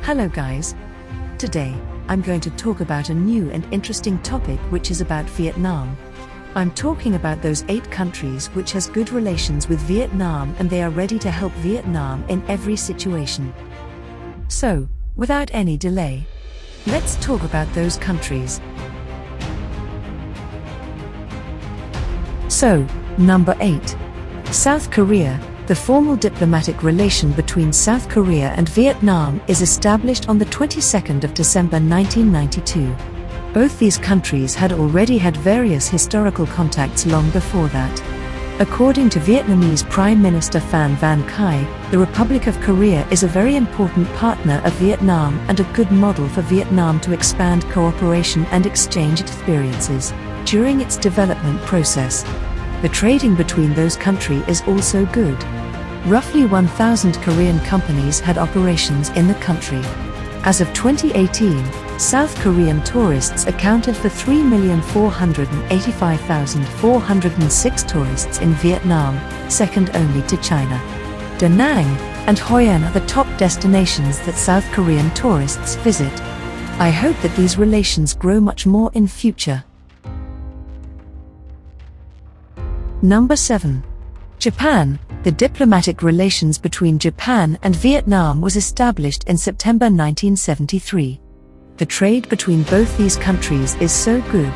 Hello guys. Today, I'm going to talk about a new and interesting topic which is about Vietnam. I'm talking about those 8 countries which has good relations with Vietnam and they are ready to help Vietnam in every situation. So, without any delay, let's talk about those countries. So, number 8. South Korea. The formal diplomatic relation between South Korea and Vietnam is established on the 22nd of December 1992. Both these countries had already had various historical contacts long before that. According to Vietnamese Prime Minister Phan Van Khai, the Republic of Korea is a very important partner of Vietnam and a good model for Vietnam to expand cooperation and exchange experiences during its development process. The trading between those countries is also good. Roughly 1,000 Korean companies had operations in the country. As of 2018, South Korean tourists accounted for 3,485,406 tourists in Vietnam, second only to China. Da Nang and Hoi An are the top destinations that South Korean tourists visit. I hope that these relations grow much more in future. Number 7. Japan. The diplomatic relations between Japan and Vietnam was established in September 1973. The trade between both these countries is so good.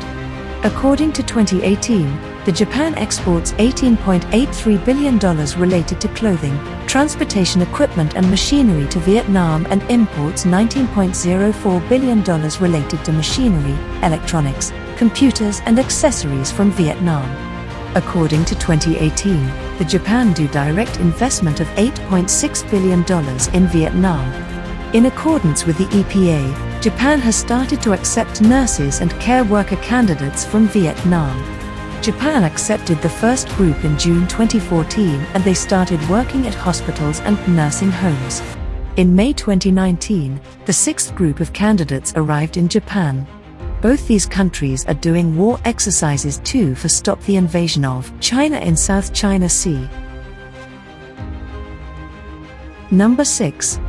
According to 2018, the Japan exports $18.83 billion related to clothing, transportation equipment and machinery to Vietnam and imports $19.04 billion related to machinery, electronics, computers and accessories from Vietnam. According to 2018, the Japan do direct investment of $8.6 billion in Vietnam. In accordance with the EPA, Japan has started to accept nurses and care worker candidates from Vietnam. Japan accepted the first group in June 2014 and they started working at hospitals and nursing homes. In May 2019, the 6th group of candidates arrived in Japan. Both these countries are doing war exercises too for stop the invasion of China in South China Sea. Number 6.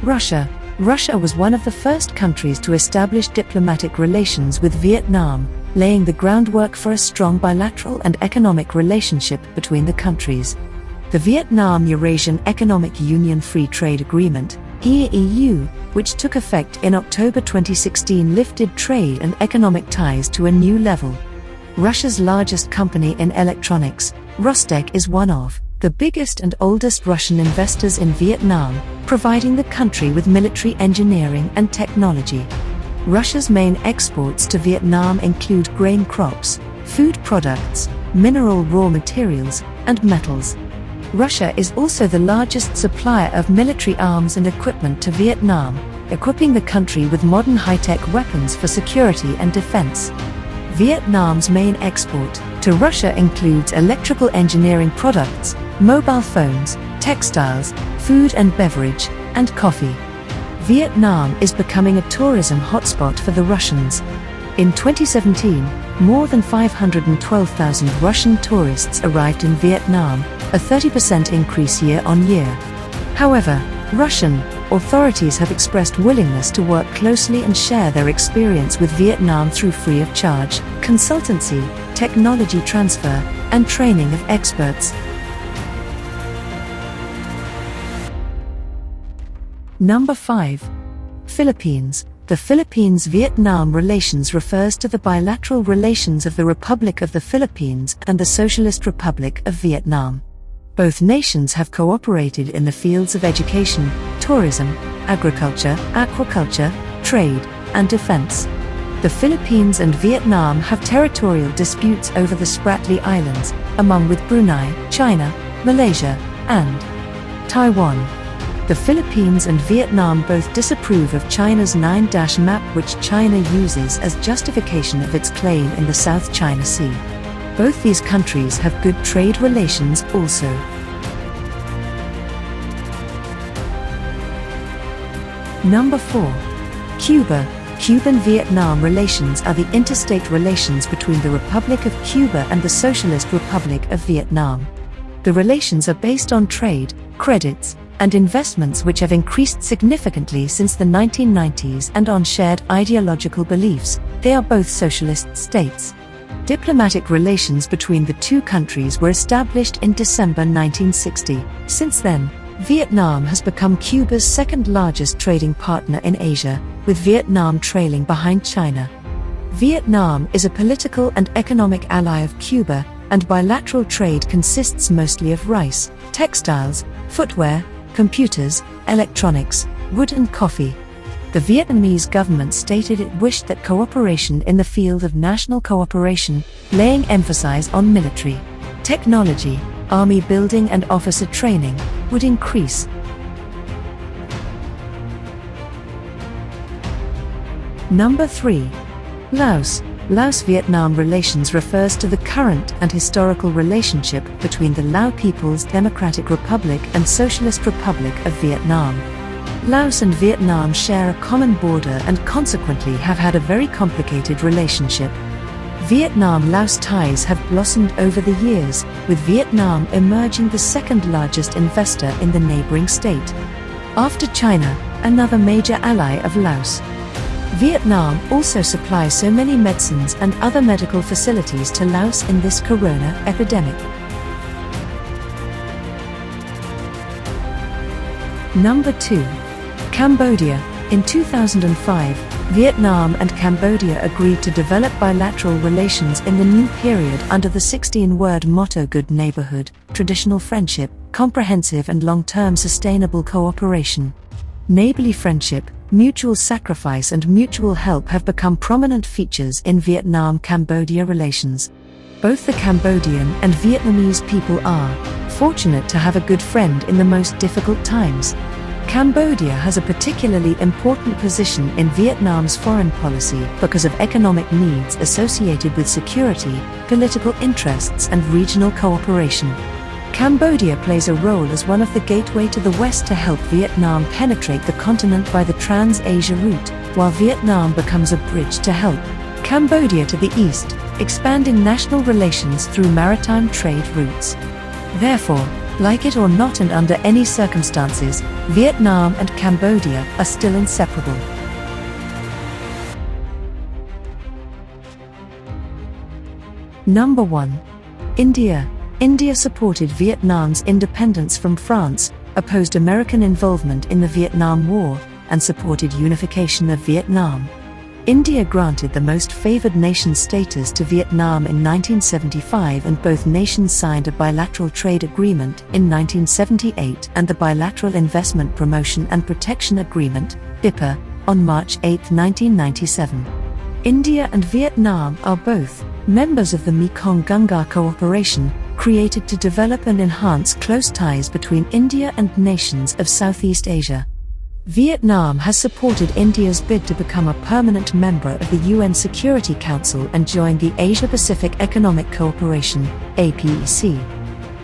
Russia. Russia was one of the first countries to establish diplomatic relations with Vietnam, laying the groundwork for a strong bilateral and economic relationship between the countries. The Vietnam-Eurasian Economic Union Free Trade Agreement, EEU, which took effect in October 2016, lifted trade and economic ties to a new level. Russia's largest company in electronics, Rostec, is one of the biggest and oldest Russian investors in Vietnam, providing the country with military engineering and technology. Russia's main exports to Vietnam include grain crops, food products, mineral raw materials, and metals. Russia is also the largest supplier of military arms and equipment to Vietnam, equipping the country with modern high-tech weapons for security and defense. Vietnam's main export to Russia includes electrical engineering products, mobile phones, textiles, food and beverage, and coffee. Vietnam is becoming a tourism hotspot for the Russians. In 2017, more than 512,000 Russian tourists arrived in Vietnam, a 30% increase year-on-year. However, Russian authorities have expressed willingness to work closely and share their experience with Vietnam through free of charge consultancy, technology transfer, and training of experts. Number 5. Philippines. The Philippines-Vietnam relations refers to the bilateral relations of the Republic of the Philippines and the Socialist Republic of Vietnam. Both nations have cooperated in the fields of education, tourism, agriculture, aquaculture, trade, and defense. The Philippines and Vietnam have territorial disputes over the Spratly Islands, among with Brunei, China, Malaysia, and Taiwan. The Philippines and Vietnam both disapprove of China's 9-dash map, which China uses as justification of its claim in the South China Sea. Both these countries have good trade relations also. Number 4. Cuba. Cuban-Vietnam relations are the interstate relations between the Republic of Cuba and the Socialist Republic of Vietnam. The relations are based on trade, credits, and investments which have increased significantly since the 1990s, and on shared ideological beliefs. They are both socialist states. Diplomatic relations between the two countries were established in December 1960. Since then, Vietnam has become Cuba's second-largest trading partner in Asia, with Vietnam trailing behind China. Vietnam is a political and economic ally of Cuba, and bilateral trade consists mostly of rice, textiles, footwear, computers, electronics, wood and coffee. The Vietnamese government stated it wished that cooperation in the field of national cooperation, laying emphasis on military, technology, army building and officer training, would increase. Number 3. Laos. Laos-Vietnam relations refers to the current and historical relationship between the Lao People's Democratic Republic and Socialist Republic of Vietnam. Laos and Vietnam share a common border and consequently have had a very complicated relationship. Vietnam-Laos ties have blossomed over the years, with Vietnam emerging the second-largest investor in the neighboring state, after China, another major ally of Laos. Vietnam also supplies so many medicines and other medical facilities to Laos in this corona epidemic. Number 2. Cambodia. In 2005, Vietnam and Cambodia agreed to develop bilateral relations in the new period under the 16-word motto: good neighborhood, traditional friendship, comprehensive and long-term sustainable cooperation. Neighborly friendship, mutual sacrifice and mutual help have become prominent features in Vietnam-Cambodia relations. Both the Cambodian and Vietnamese people are fortunate to have a good friend in the most difficult times. Cambodia has a particularly important position in Vietnam's foreign policy because of economic needs associated with security, political interests and regional cooperation. Cambodia plays a role as one of the gateway to the West to help Vietnam penetrate the continent by the Trans-Asia route, while Vietnam becomes a bridge to help Cambodia to the east, expanding national relations through maritime trade routes. Therefore, like it or not and under any circumstances, Vietnam and Cambodia are still inseparable. Number 1. India. India supported Vietnam's independence from France, opposed American involvement in the Vietnam War, and supported unification of Vietnam. India granted the most favored nation status to Vietnam in 1975, and both nations signed a bilateral trade agreement in 1978 and the Bilateral Investment Promotion and Protection Agreement, BIPA, on March 8, 1997. India and Vietnam are both members of the Mekong-Gunga Cooperation, created to develop and enhance close ties between India and nations of Southeast Asia. Vietnam has supported India's bid to become a permanent member of the UN Security Council and join the Asia-Pacific Economic Cooperation, APEC.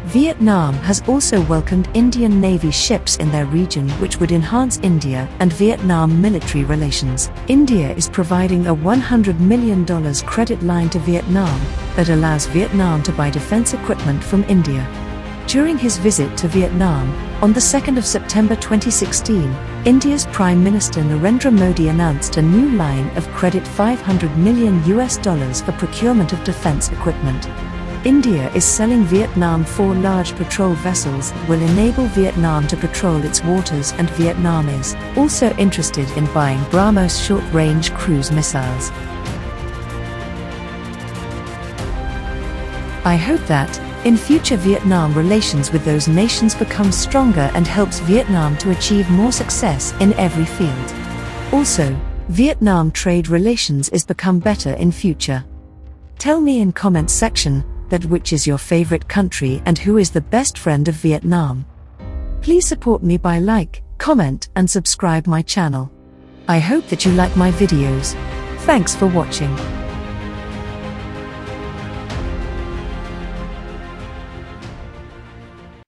Vietnam has also welcomed Indian Navy ships in their region, which would enhance India and Vietnam military relations. India is providing a $100 million credit line to Vietnam that allows Vietnam to buy defense equipment from India. During his visit to Vietnam, on the 2nd of September 2016, India's Prime Minister Narendra Modi announced a new line of credit $500 million for procurement of defense equipment. India is selling Vietnam 4 large patrol vessels that will enable Vietnam to patrol its waters, and Vietnam is also interested in buying BrahMos short-range cruise missiles. I hope that, in future, Vietnam relations with those nations become stronger and helps Vietnam to achieve more success in every field. Also, Vietnam trade relations is become better in future. Tell me in comments section that which is your favorite country and who is the best friend of Vietnam. Please support me by like, comment and subscribe my channel. I hope that you like my videos. Thanks for watching.